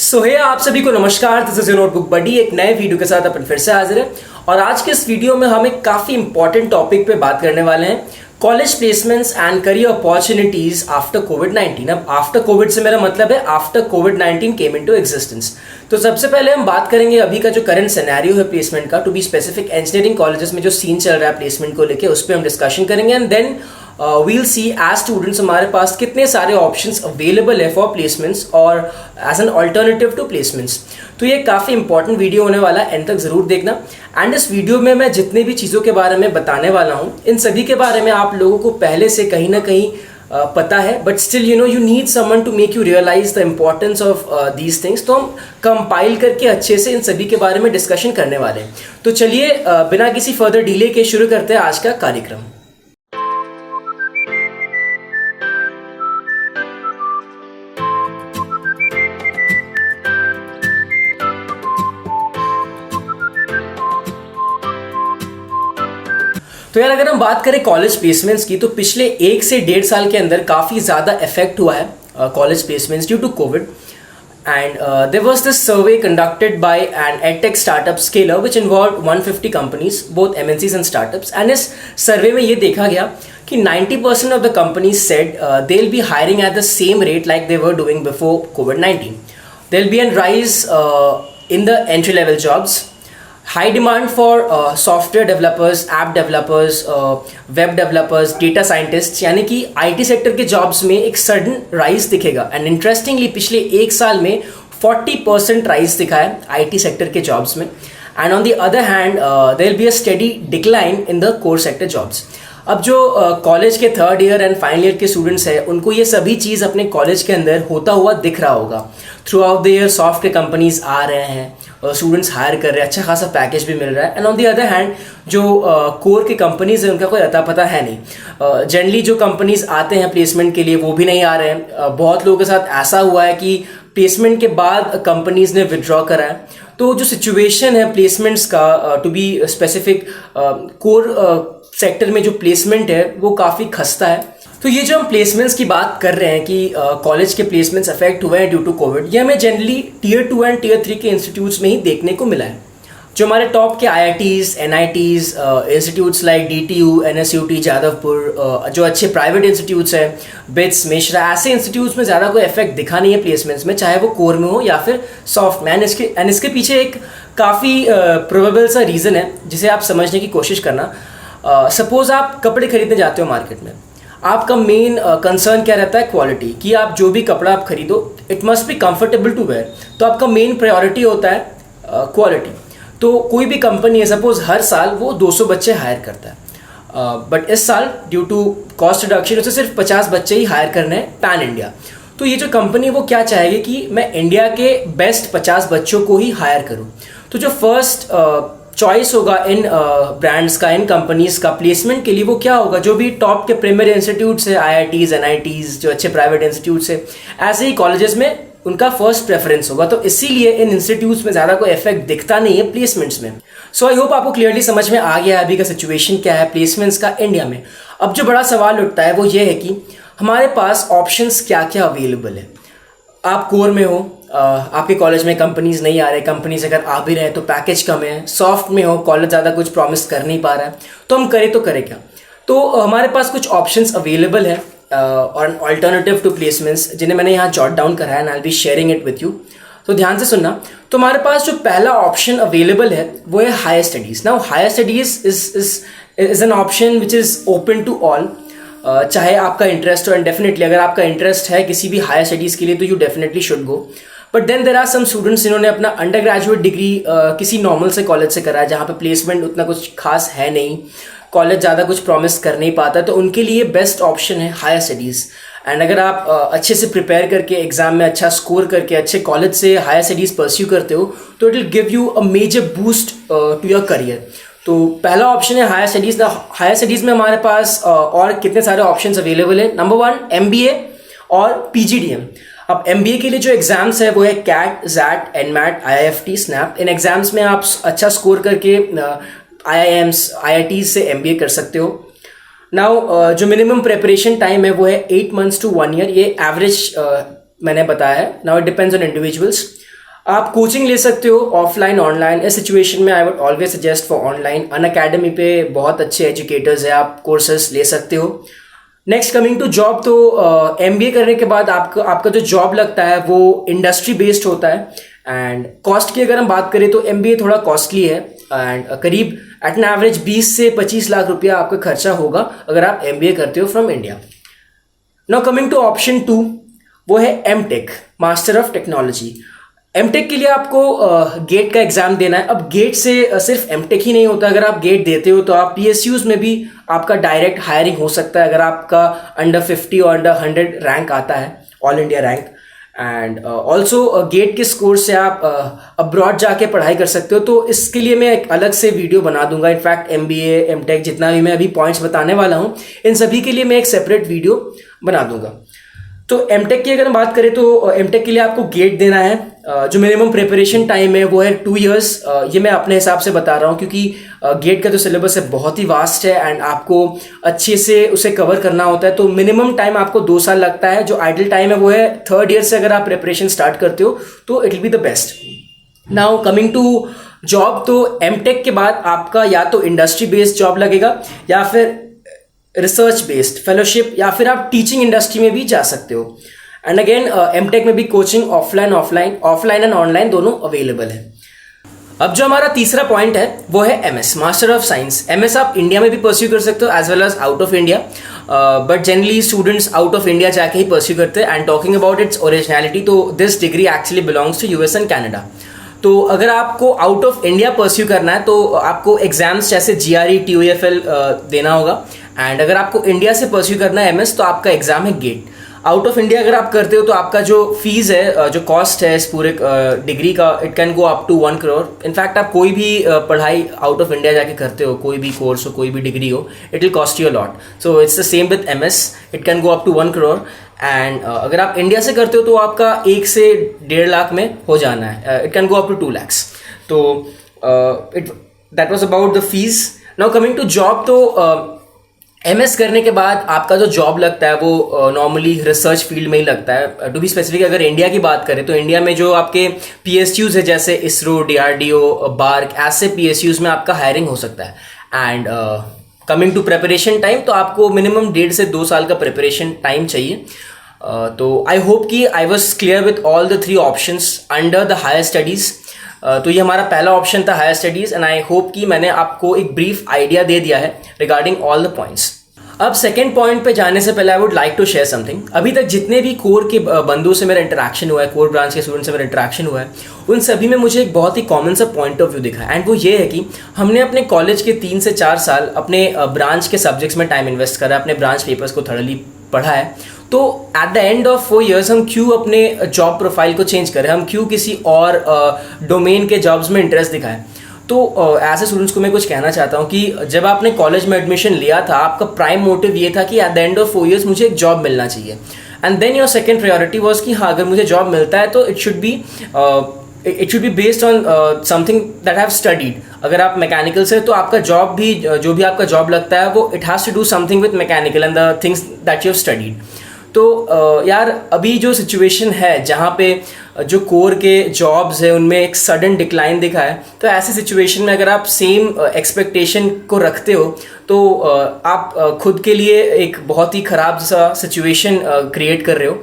आप सभी को नमस्कार। दिस इज योर नोटबुक बडी एक नए वीडियो के साथ अपन फिर से हाजिर है। और आज के इस वीडियो में हम एक काफ़ी इंपॉर्टेंट टॉपिक पे बात करने वाले हैं, college placements and career opportunities after कोविड-19। अब आफ्टर कोविड से मेरा मतलब है आफ्टर कोविड-19 केम इनटू एग्जिस्टेंस। तो सबसे पहले हम बात करेंगे अभी का जो करंट सिनेरियो है प्लेसमेंट का, to be specific engineering colleges में जो सीन चल रहा है प्लेसमेंट को लेके, उस पर हम डिस्कशन करेंगे। And then we'll see as students हमारे पास कितने सारे ऑप्शंस अवेलेबल है फॉर प्लेसमेंट्स और as an alternative to placements. तो ये काफ़ी इंपॉर्टेंट वीडियो होने वाला है, एंड तक ज़रूर देखना। एंड इस वीडियो में मैं जितने भी चीज़ों के बारे में बताने वाला हूँ, इन सभी के बारे में आप लोगों को पहले से कहीं ना कहीं पता है, but still you need someone to make you realise the importance of these things. तो हम कंपाइल करके अच्छे से इन सभी के बारे में डिस्कशन करने वाले हैं। तो चलिए बिना किसी फर्दर डिले के शुरू करते हैं आज का कार्यक्रम। तो यार अगर हम बात करें कॉलेज प्लेसमेंट्स की, तो पिछले 1 से 1.5 साल के अंदर काफ़ी ज़्यादा इफेक्ट हुआ है college placements due to COVID. And there was this survey conducted by an edtech startup Scaler which involved 150 companies, both MNCs and startups. And इस सर्वे में ये देखा गया कि 90% of the companies said they will be hiring at the same rate like they were doing before कोविड-19। There will be an rise in the entry level jobs, high demand for software developers, app developers, web developers, data scientists, यानी कि IT sector के jobs में एक sudden rise दिखेगा। And interestingly पिछले 1 साल में 40% राइज दिखा है IT सेक्टर के जॉब्स में। And on the other hand there will be a steady decline in the core sector jobs. अब जो कॉलेज के 3rd year and final year के स्टूडेंट्स हैं, उनको ये सभी चीज़ अपने कॉलेज के अंदर होता हुआ दिख रहा होगा। Throughout the year software companies आ रहे हैं, स्टूडेंट्स हायर कर रहे हैं, अच्छा खासा पैकेज भी मिल रहा है। And on the other hand जो कोर की कंपनीज हैं उनका कोई अता पता है नहीं। जनरली जो कंपनीज आते हैं प्लेसमेंट के लिए वो भी नहीं आ रहे हैं। बहुत लोगों के साथ ऐसा हुआ है कि प्लेसमेंट के बाद कंपनीज ने विड्रॉ करा है। तो जो सिचुएशन है प्लेसमेंट्स का, to be specific core sector में जो प्लेसमेंट है वो काफ़ी खस्ता है। तो ये जो हम प्लेसमेंट्स की बात कर रहे हैं कि कॉलेज के प्लेसमेंट्स अफेक्ट हुए हैं ड्यू टू कोविड, ये हमें जनरली Tier 2 एंड Tier 3 के इंस्टीट्यूट्स में ही देखने को मिला है। जो हमारे टॉप के IITs, NITs, institutes like DTU, NSUT, Jadavpur, जो अच्छे प्राइवेट इंस्टीट्यूट्स हैं, बिट्स, मिश्रा, ऐसे इंस्टीट्यूट्स में ज़्यादा कोई इफेक्ट दिखा नहीं है प्लेसमेंट्स में, चाहे वो कोर में हो या फिर सॉफ्ट में। एंड इसके पीछे एक काफ़ी प्रोबेबल सा रीज़न है जिसे आप समझने की कोशिश करना। सपोज आप कपड़े खरीदने जाते हो मार्केट में, आपका मेन कंसर्न क्या रहता है? क्वालिटी, कि आप जो भी कपड़ा आप खरीदो it must be comfortable to wear. तो आपका मेन प्रायोरिटी होता है क्वालिटी। तो कोई भी कंपनी है, सपोज हर साल वो 200 बच्चे हायर करता है, बट इस साल ड्यू टू कॉस्ट रिडक्शन उसे सिर्फ 50 बच्चे ही हायर करने हैं पैन इंडिया। तो ये जो कंपनी वो क्या चाहेगी कि मैं इंडिया के बेस्ट 50 बच्चों को ही हायर करूँ। तो जो फर्स्ट चॉइस होगा इन ब्रांड्स का, इन कंपनीज का प्लेसमेंट के लिए, वो क्या होगा? जो भी टॉप के प्रीमियर इंस्टीट्यूट्स है, IITs, NITs, जो अच्छे प्राइवेट इंस्टीट्यूट्स है, ऐसे ही कॉलेजेस में उनका फर्स्ट प्रेफरेंस होगा। तो इसीलिए इन इंस्टीट्यूट्स में ज़्यादा कोई इफेक्ट दिखता नहीं है प्लेसमेंट्स में। सो आई होप आपको क्लियरली समझ में आ गया है अभी का सिचुएशन क्या है प्लेसमेंट्स का इंडिया में। अब जो बड़ा सवाल उठता है वो ये है कि हमारे पास ऑप्शंस क्या क्या अवेलेबल है। आप कोर में हो, आपके कॉलेज में कंपनीज नहीं आ रहे, कंपनीज अगर आ भी रहे तो पैकेज कम है। सॉफ्ट में हो, कॉलेज ज़्यादा कुछ प्रॉमिस कर नहीं पा रहा है, तो हम करें क्या? तो हमारे पास कुछ ऑप्शंस अवेलेबल है और अल्टरनेटिव टू प्लेसमेंट्स, जिन्हें मैंने यहाँ जॉट डाउन करा है and I will be sharing it with you. तो ध्यान से सुनना। तो हमारे पास जो पहला ऑप्शन अवेलेबल है वो है higher studies. Now higher studies is an option which is open to all, चाहे आपका इंटरेस्ट हो। एंड डेफिनेटली अगर आपका इंटरेस्ट है किसी भी हायर स्टडीज़ के लिए तो you definitely should go. But then there are some students जिन्होंने अपना अंडर ग्रेजुएट डिग्री किसी नॉर्मल से कॉलेज से करा है, जहाँ पे प्लेसमेंट उतना कुछ खास है नहीं, कॉलेज ज़्यादा कुछ प्रॉमिस कर नहीं पाता, तो उनके लिए बेस्ट ऑप्शन है हायर स्टडीज़। एंड अगर आप अच्छे से प्रिपेयर करके एग्जाम में अच्छा स्कोर करके अच्छे कॉलेज से हायर स्टडीज़ परस्यू करते हो तो it will give you a major boost to your career. तो पहला ऑप्शन है हायर स्टडीज़। हायर स्टडीज़ में हमारे पास और कितने सारे ऑप्शंस अवेलेबल है। नंबर 1 MBA और PGDM। अब MBA के लिए जो एग्जाम्स है वो है CAT, ZAT, NMAT, IIFT, SNAP। इन एग्जाम्स में आप अच्छा स्कोर करके IIMs, IITs से MBA कर सकते हो। नाउ जो मिनिमम प्रेपरेशन टाइम है वो है 8 months to 1 year। ये एवरेज मैंने बताया है। Now it depends on individuals. आप कोचिंग ले सकते हो ऑफलाइन ऑनलाइन। इस सिचुएशन में I would always suggest for online. Unacademy पे बहुत अच्छे एजुकेटर्स हैं, आप कोर्सेज ले सकते हो। नेक्स्ट कमिंग टू जॉब, तो एमबीए करने के बाद आपका आपका जो जॉब लगता है वो इंडस्ट्री बेस्ड होता है। एंड कॉस्ट की अगर हम बात करें तो एमबीए थोड़ा कॉस्टली है एंड करीब एट एन एवरेज 20 से 25 लाख रुपया आपका खर्चा होगा अगर आप एमबीए करते हो from India. Now coming to option 2, वो है MTech, master of technology. MTech के लिए आपको गेट का एग्जाम देना है। अब गेट से सिर्फ एमटेक ही नहीं होता, अगर आप गेट देते हो तो आप पीएसयूज में भी आपका डायरेक्ट हायरिंग हो सकता है अगर आपका अंडर 50 और अंडर 100 रैंक आता है, all India rank. And also get के स्कोर से आप अब्रॉड जाके पढ़ाई कर सकते हो। तो इसके लिए मैं एक अलग से वीडियो बना दूंगा। इनफैक्ट एमबीए एमटेक जितना भी मैं अभी पॉइंट्स बताने वाला हूँ, इन सभी के लिए मैं एक सेपरेट वीडियो बना दूंगा। तो एमटेक की अगर हम बात करें तो एमटेक के लिए आपको गेट देना है। जो मिनिमम प्रिपरेशन टाइम है वो है 2 इयर्स। ये मैं अपने हिसाब से बता रहा हूँ क्योंकि गेट का जो सिलेबस है बहुत ही वास्ट है एंड आपको अच्छे से उसे कवर करना होता है। तो मिनिमम टाइम आपको 2 साल लगता है। जो आइडल टाइम है वो है 3rd ईयर से अगर आप प्रिपरेशन स्टार्ट करते हो तो it will be the best. Now coming to job, तो एमटेक के बाद आपका या तो इंडस्ट्री बेस्ड जॉब लगेगा या फिर रिसर्च बेस्ड फेलोशिप, या फिर आप टीचिंग इंडस्ट्री में भी जा सकते हो। एंड अगेन एमटेक में भी कोचिंग ऑफलाइन एंड ऑनलाइन दोनों अवेलेबल है। अब जो हमारा तीसरा पॉइंट है वो है MS, master of science. MS आप इंडिया में भी परस्यू कर सकते हो as well as out of India, but generally students out of India जाके ही परस्यू करते हैं। And talking about its originality, तो this degree actually belongs to US and Canada. तो अगर आपको आउट ऑफ इंडिया परस्यू करना है तो आपको एग्जाम्स जैसे जीआरई TOEFL देना होगा। एंड अगर आपको इंडिया से परस्यू करना है एमएस तो आपका एग्जाम है गेट। आउट ऑफ इंडिया अगर आप करते हो तो आपका जो फीस है, जो कॉस्ट है इस पूरे डिग्री का, it can go up to 1 crore. In fact आप कोई भी पढ़ाई आउट ऑफ इंडिया जाके करते हो, कोई भी कोर्स हो, कोई भी डिग्री हो, it will cost you a lot. So it's the same with MS, it can go up to 1 crore. And अगर आप इंडिया से करते हो तो आपका 1 से 1.5 लाख में हो जाना है। It can go up to 2 lakhs। तो that was about the fees. Now coming to job, तो एमएस करने के बाद आपका जो जॉब लगता है वो नॉर्मली रिसर्च फील्ड में ही लगता है। टू बी स्पेसिफिक अगर इंडिया की बात करें तो इंडिया में जो आपके पीएसयूज है जैसे इसरो, DRDO, बार्क, ऐसे पीएसयूज में आपका हायरिंग हो सकता है। And coming to preparation time, तो आपको मिनिमम 1.5 से 2 साल का प्रिपरेशन टाइम चाहिए। तो आई होप कि I was clear with all the 3 options under the higher studies. तो ये हमारा पहला ऑप्शन था higher studies and I hope कि मैंने आपको एक ब्रीफ आइडिया दे दिया है रिगार्डिंग ऑल द पॉइंट्स। अब सेकंड पॉइंट पे जाने से पहले I would like to share something. अभी तक जितने भी कोर के बंदों से मेरा इंटरेक्शन हुआ है, कोर ब्रांच के स्टूडेंट से मेरा इंटरेक्शन हुआ है, उन सभी में मुझे एक बहुत ही कॉमन सा पॉइंट ऑफ व्यू दिखा है। एंड वो ये है कि हमने अपने कॉलेज के 3 से 4 साल अपने ब्रांच के सब्जेक्ट्स में टाइम इन्वेस्ट करा, अपने ब्रांच पेपर्स को थर्डली पढ़ा है। तो eight the end of 4 years हम क्यों अपने जॉब प्रोफाइल को चेंज करें, हम क्यों किसी और डोमेन के जॉब्स में इंटरेस्ट दिखाएं। तो एज ए स्टूडेंट्स को मैं कुछ कहना चाहता हूँ कि जब आपने कॉलेज में एडमिशन लिया था, आपका प्राइम मोटिव ये था कि at the end of 4 years मुझे एक जॉब मिलना चाहिए। And then your second priority was कि हाँ, अगर मुझे जॉब मिलता है तो it should be based on something that have studied. अगर आप मैकेनिकल से तो आपका जॉब भी, जो भी आपका जॉब लगता है वो it has to do something with mechanical and the things that you have studied. तो यार अभी जो सिचुएशन है जहाँ पे जो कोर के जॉब्स है उनमें एक सडन डिक्लाइन दिखा है, तो ऐसे सिचुएशन में अगर आप सेम एक्सपेक्टेशन को रखते हो तो आप खुद के लिए एक बहुत ही ख़राब सा सिचुएशन क्रिएट कर रहे हो,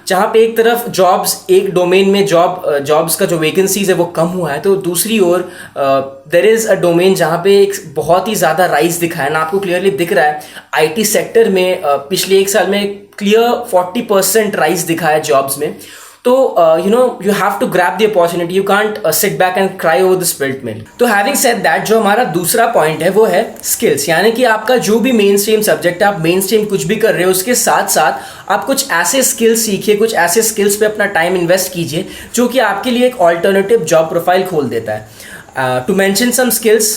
जहाँ पे एक तरफ जॉब्स, एक डोमेन में जॉब्स का जो वैकेंसीज है वो कम हुआ है, तो दूसरी ओर देयर इज़ अ डोमेन जहाँ पे एक बहुत ही ज़्यादा राइज दिखा है ना, आपको क्लियरली दिख रहा है। आईटी सेक्टर में पिछले 1 साल में क्लियर 40% राइज दिखा है जॉब्स में। तो you have to grab the opportunity, you can't sit back and cry over the spilt milk। तो हैविंग सेड दैट, जो हमारा दूसरा पॉइंट है वो है स्किल्स, यानी कि आपका जो भी मेन स्ट्रीम सब्जेक्ट है, आप मेन स्ट्रीम कुछ भी कर रहे हो, उसके साथ साथ आप कुछ ऐसे स्किल्स सीखिए, कुछ ऐसे स्किल्स पे अपना टाइम इन्वेस्ट कीजिए जो कि आपके लिए एक ऑल्टरनेटिव जॉब प्रोफाइल खोल देता है। To mention some skills,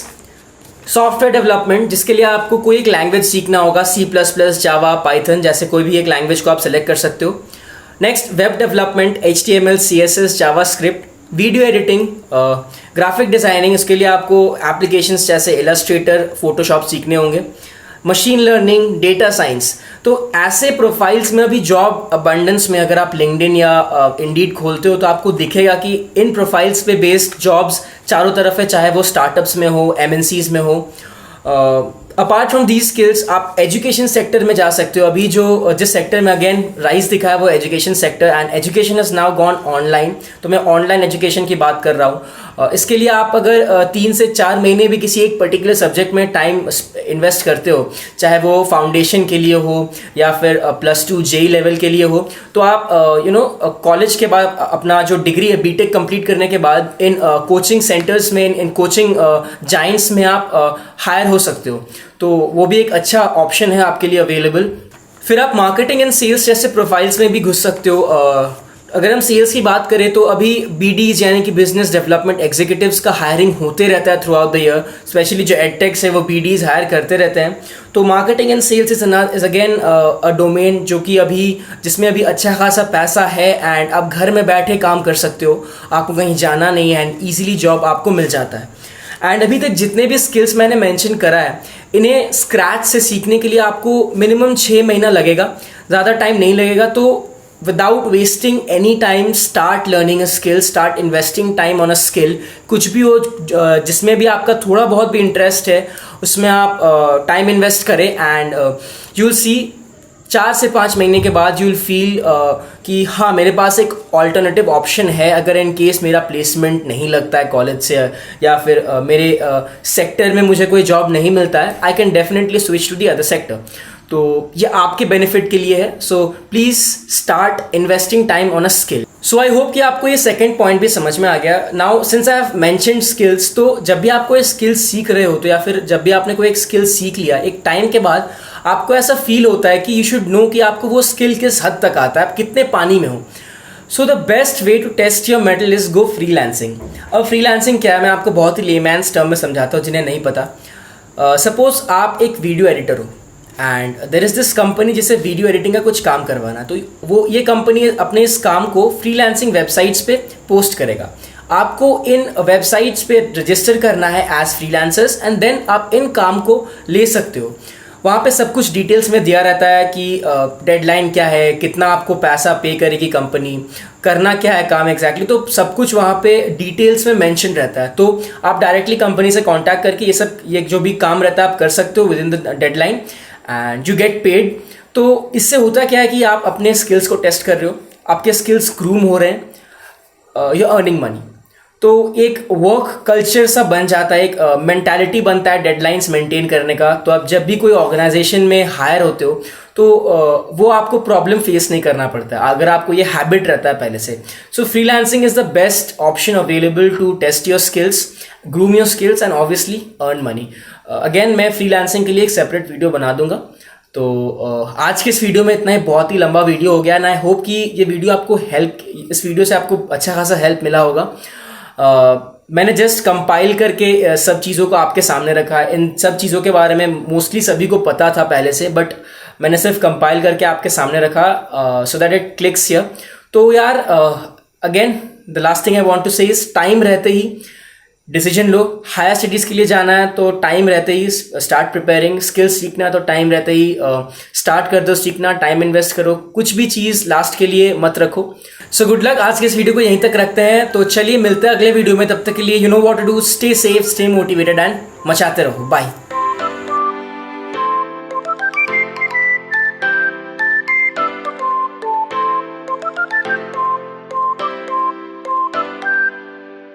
software development, जिसके लिए आपको कोई एक लैंग्वेज सीखना होगा, C++, जावा, पाइथन जैसे कोई भी एक लैंग्वेज को आप सेलेक्ट कर सकते हो। Next, web development, HTML, CSS, JavaScript, video editing, graphic designing, इसके लिए आपको एप्लीकेशंस जैसे इलस्ट्रेटर, फोटोशॉप सीखने होंगे। Machine learning, data science. तो ऐसे प्रोफाइल्स में अभी जॉब अबंडेंस में अगर आप लिंक्डइन या इंडीड खोलते हो तो आपको दिखेगा कि इन प्रोफाइल्स पे बेस्ड जॉब्स चारों तरफ है, चाहे वो स्टार्टअप्स में हो, एमएनसीज में हो। अपार्ट फ्रॉम दीज स्किल्स आप एजुकेशन सेक्टर में जा सकते हो। अभी जो जिस सेक्टर में अगेन राइज दिखा है वो education sector, and education is now gone online. तो मैं ऑनलाइन एजुकेशन की बात कर रहा हूँ। इसके लिए आप अगर 3 से 4 महीने भी किसी एक पर्टिकुलर सब्जेक्ट में टाइम इन्वेस्ट करते हो, चाहे वो फाउंडेशन के लिए हो या फिर +2 जेई लेवल के लिए हो, तो आप कॉलेज के बाद अपना जो डिग्री है बीटेक कंप्लीट करने के बाद इन कोचिंग सेंटर्स में, इन कोचिंग जाइंट्स में आप हायर हो सकते हो। तो वो भी एक अच्छा ऑप्शन है आपके लिए अवेलेबल। फिर आप मार्केटिंग एंड सेल्स जैसे प्रोफाइल्स में भी घुस सकते हो। अगर हम सेल्स की बात करें तो अभी बीडीज यानी कि बिजनेस डेवलपमेंट एग्जीक्यूटिव्स का हायरिंग होते रहता है through out the year. Specially जो एडटेक्स है वो बीडीज हायर करते रहते हैं। तो marketing and sales is again a domain जो कि जिसमें अभी अच्छा खासा पैसा है, एंड आप घर में बैठे काम कर सकते हो, आपको कहीं जाना नहीं है, एंड ईजिली जॉब आपको मिल जाता है। एंड अभी तक जितने भी स्किल्स मैंने मेंशन करा है, इन्हें स्क्रैच से सीखने के लिए आपको मिनिमम 6 महीना लगेगा, ज़्यादा टाइम नहीं लगेगा। तो without wasting any time start learning a skill, start investing time on a skill. कुछ भी हो जिसमें भी आपका थोड़ा बहुत भी इंटरेस्ट है उसमें आप टाइम इन्वेस्ट करें, एंड यू विल सी 4 से 5 महीने के बाद यू विल फील कि हाँ मेरे पास एक ऑल्टरनेटिव ऑप्शन है। अगर इन केस मेरा प्लेसमेंट नहीं लगता है कॉलेज से, या फिर मेरे सेक्टर में मुझे कोई जॉब नहीं मिलता है, I can definitely switch to the other sector. तो ये आपके बेनिफिट के लिए है। So please start investing time on a skill. So I hope कि आपको ये सेकंड पॉइंट भी समझ में आ गया। Now since I have mentioned skills, तो जब भी आप कोई स्किल सीख रहे हो तो या फिर जब भी आपने कोई एक स्किल सीख लिया, एक टाइम के बाद आपको ऐसा फील होता है कि यू शुड नो कि आपको वो स्किल किस हद तक आता है, आप कितने पानी में हो। So the best way to test your mettle is go freelancing. अब फ्रीलांसिंग क्या है मैं आपको बहुत ही लेमैन्स टर्म में समझाता हूँ जिन्हें नहीं पता। सपोज आप एक वीडियो एडिटर हो and there is this company जिसे वीडियो एडिटिंग का कुछ काम करवाना है। तो ये कंपनी अपने इस काम को फ्रीलांसिंग वेबसाइट्स पे पोस्ट करेगा। आपको इन वेबसाइट्स पे रजिस्टर करना है एज फ्रीलांसर्स, एंड देन आप इन काम को ले सकते हो। वहाँ पे सब कुछ डिटेल्स में दिया रहता है कि डेडलाइन क्या है, कितना आपको पैसा पे करेगी कंपनी, करना क्या है काम एग्जैक्टली। तो सब कुछ वहाँ पे डिटेल्स में मेंशन रहता है। तो आप डायरेक्टली कंपनी से कांटेक्ट करके ये जो भी काम रहता है आप कर सकते हो with in the deadline, and you get paid. तो इससे होता क्या है कि आप अपने स्किल्स को टेस्ट कर रहे हो, आपके स्किल्स ग्रूम हो रहे हैं, यू अर्निंग मनी। तो एक वर्क कल्चर सा बन जाता है, एक मेंटालिटी बनता है डेडलाइंस मेंटेन करने का। तो आप जब भी कोई ऑर्गेनाइजेशन में हायर होते हो तो वो आपको प्रॉब्लम फेस नहीं करना पड़ता है अगर आपको ये हैबिट रहता है पहले से। So freelancing is the best option available to test your skills, groom your skills, and obviously earn money. Again मैं फ्रीलांसिंग के लिए एक सेपरेट वीडियो बना दूंगा। तो आज के इस वीडियो में इतना ही, बहुत ही लंबा वीडियो हो गया, एंड आई होप कि ये वीडियो आपको इस वीडियो से आपको अच्छा खासा हेल्प मिला होगा। मैंने जस्ट कंपाइल करके सब चीज़ों को आपके सामने रखा है। इन सब चीज़ों के बारे में मोस्टली सभी को पता था पहले से, बट मैंने सिर्फ कंपाइल करके आपके सामने रखा so that it clicks here. तो यार again the last thing I want to say is time रहते ही डिसीजन लो। हायर स्टडीज़ के लिए जाना है तो टाइम रहते ही स्टार्ट प्रिपेयरिंग, स्किल्स सीखना है तो टाइम रहते ही स्टार्ट कर दो सीखना, टाइम इन्वेस्ट करो, कुछ भी चीज़ लास्ट के लिए मत रखो। So good luck. आज के इस वीडियो को यहीं तक रखते हैं, तो चलिए मिलते हैं अगले वीडियो में। तब तक के लिए you know what to do, stay safe, stay motivated, and मचाते रहो। बाय।